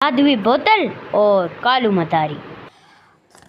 जादुई बोतल और कालू मदारी।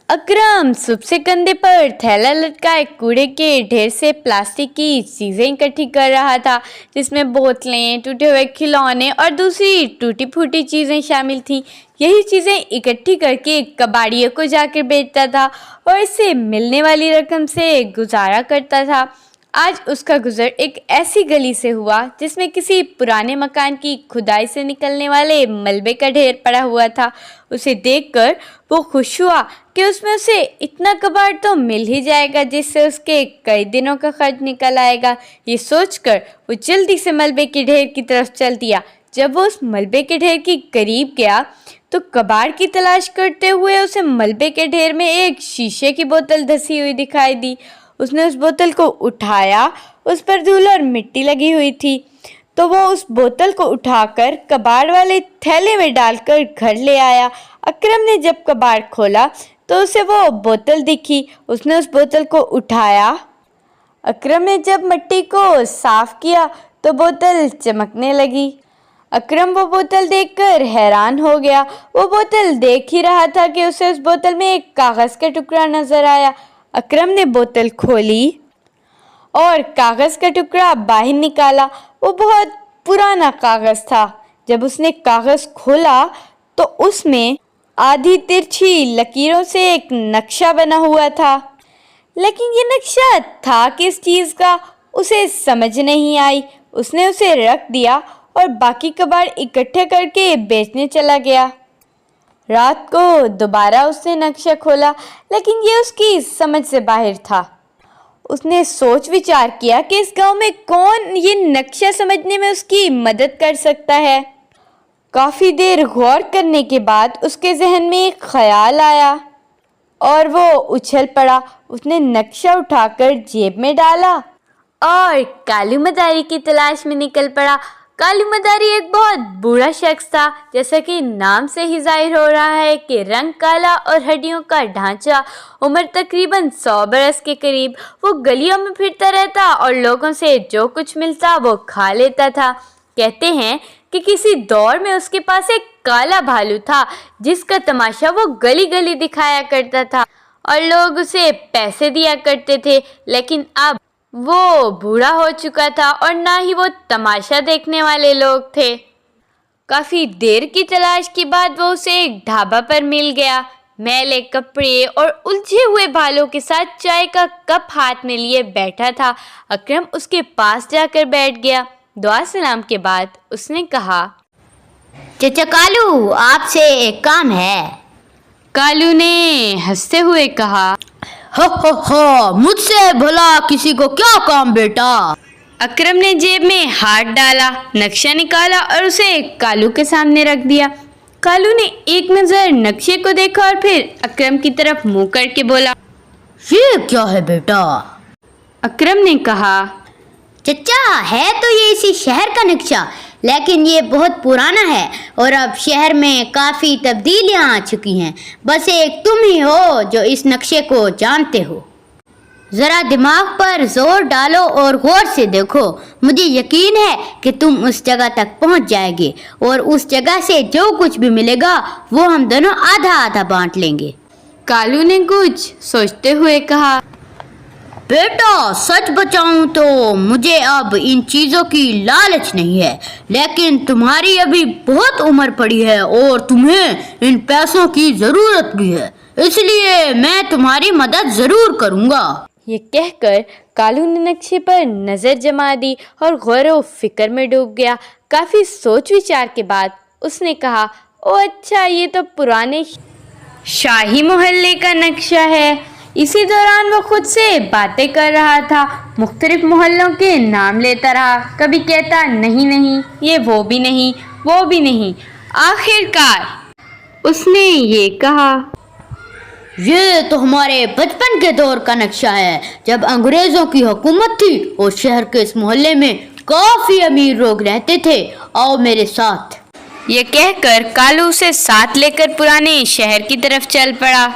अकरम सुबह से कंधे पर थैला लटकाए कूड़े के ढेर से प्लास्टिक की चीज़ें इकट्ठी कर रहा था, जिसमें बोतलें, टूटे हुए खिलौने और दूसरी टूटी फूटी चीज़ें शामिल थीं। यही चीज़ें इकट्ठी करके कबाड़ियों को जाकर बेचता था और इससे मिलने वाली रकम से गुजारा करता था। आज उसका गुजर एक ऐसी गली से हुआ जिसमें किसी पुराने मकान की खुदाई से निकलने वाले मलबे का ढेर पड़ा हुआ था। उसे देखकर वो खुश हुआ कि उसमें उसे इतना कबाड़ तो मिल ही जाएगा जिससे उसके कई दिनों का खर्च निकल आएगा। ये सोचकर वो जल्दी से मलबे के ढेर की तरफ चल दिया। जब वो उस मलबे के ढेर के करीब गया तो कबाड़ की तलाश करते हुए उसे मलबे के ढेर में एक शीशे की बोतल धसी हुई दिखाई दी। उसने उस बोतल को उठाया, उस पर धूल और मिट्टी लगी हुई थी, तो वो उस बोतल को उठाकर कबाड़ वाले थैले में डालकर घर ले आया। अकरम ने जब कबाड़ खोला तो उसे वो बोतल दिखी। उसने उस बोतल को उठाया। अकरम ने जब मिट्टी को साफ किया तो बोतल चमकने लगी। अकरम वो बोतल देखकर हैरान हो गया। वो बोतल देख ही रहा था कि उसे उस बोतल में एक कागज़ का टुकड़ा नजर आया। अकरम ने बोतल खोली और कागज़ का टुकड़ा बाहर निकाला। वो बहुत पुराना कागज़ था। जब उसने कागज़ खोला तो उसमें आधी तिरछी लकीरों से एक नक्शा बना हुआ था, लेकिन ये नक्शा था किस चीज़ का उसे समझ नहीं आई। उसने उसे रख दिया और बाकी कबाड़ इकट्ठे करके बेचने चला गया। रात को दोबारा उसने नक्शा खोला, लेकिन ये उसकी समझ से बाहर था। उसने सोच विचार किया कि इस गांव में कौन ये नक्शा समझने में उसकी मदद कर सकता है। काफ़ी देर गौर करने के बाद उसके जहन में एक ख्याल आया और वो उछल पड़ा। उसने नक्शा उठाकर जेब में डाला और कालू मदारी की तलाश में निकल पड़ा। कालू मदारी एक बहुत बूढ़ा शख्स था, जैसा कि नाम से ही जाहिर हो रहा है कि रंग काला और हड्डियों का ढांचा, उम्र तकरीबन 100 बरस के करीब। वो गलियों में फिरता रहता और लोगों से जो कुछ मिलता वो खा लेता था। कहते हैं कि किसी दौर में उसके पास एक काला भालू था जिसका तमाशा वो गली गली दिखाया करता था और लोग उसे पैसे दिया करते थे, लेकिन अब वो बूढ़ा हो चुका था और ना ही वो तमाशा देखने वाले लोग थे। काफ़ी देर की तलाश के बाद वो उसे एक ढाबा पर मिल गया। मैले कपड़े और उलझे हुए बालों के साथ चाय का कप हाथ में लिए बैठा था। अकरम उसके पास जाकर बैठ गया। दुआ सलाम के बाद उसने कहा, चाचा कालू, आपसे एक काम है। कालू ने हंसते हुए कहा, हो, मुझसे भला किसी को क्या काम बेटा। अकरम ने जेब में हाथ डाला, नक्शा निकाला और उसे कालू के सामने रख दिया। कालू ने एक नज़र नक्शे को देखा और फिर अकरम की तरफ मुंह करके बोला, ये क्या है बेटा? अकरम ने कहा, चचा, है तो ये इसी शहर का नक्शा, लेकिन ये बहुत पुराना है और अब शहर में काफ़ी तब्दीलियां आ चुकी हैं। बस एक तुम ही हो जो इस नक्शे को जानते हो। ज़रा दिमाग पर जोर डालो और गौर से देखो। मुझे यकीन है कि तुम उस जगह तक पहुंच जाएंगे और उस जगह से जो कुछ भी मिलेगा वो हम दोनों आधा आधा बांट लेंगे। कालू ने कुछ सोचते हुए कहा, बेटा, सच बताऊं तो मुझे अब इन चीज़ों की लालच नहीं है, लेकिन तुम्हारी अभी बहुत उम्र पड़ी है और तुम्हें इन पैसों की ज़रूरत भी है, इसलिए मैं तुम्हारी मदद ज़रूर करूँगा। ये कहकर कालू ने नक्शे पर नज़र जमा दी और गौर फिक्र में डूब गया। काफ़ी सोच विचार के बाद उसने कहा, ओ अच्छा, ये तो पुराने शाही मोहल्ले का नक्शा है। इसी दौरान वो खुद से बातें कर रहा था, मुख्तलिफ मोहल्लों के नाम लेता रहा। कभी कहता नहीं नहीं, ये वो भी नहीं, वो भी नहीं। आखिरकार उसने ये कहा, ये तो हमारे बचपन के दौर का नक्शा है, जब अंग्रेज़ों की हुकूमत थी और शहर के इस मोहल्ले में काफ़ी अमीर लोग रहते थे। आओ मेरे साथ। ये कहकर कालू उसे साथ लेकर पुराने शहर की तरफ चल पड़ा।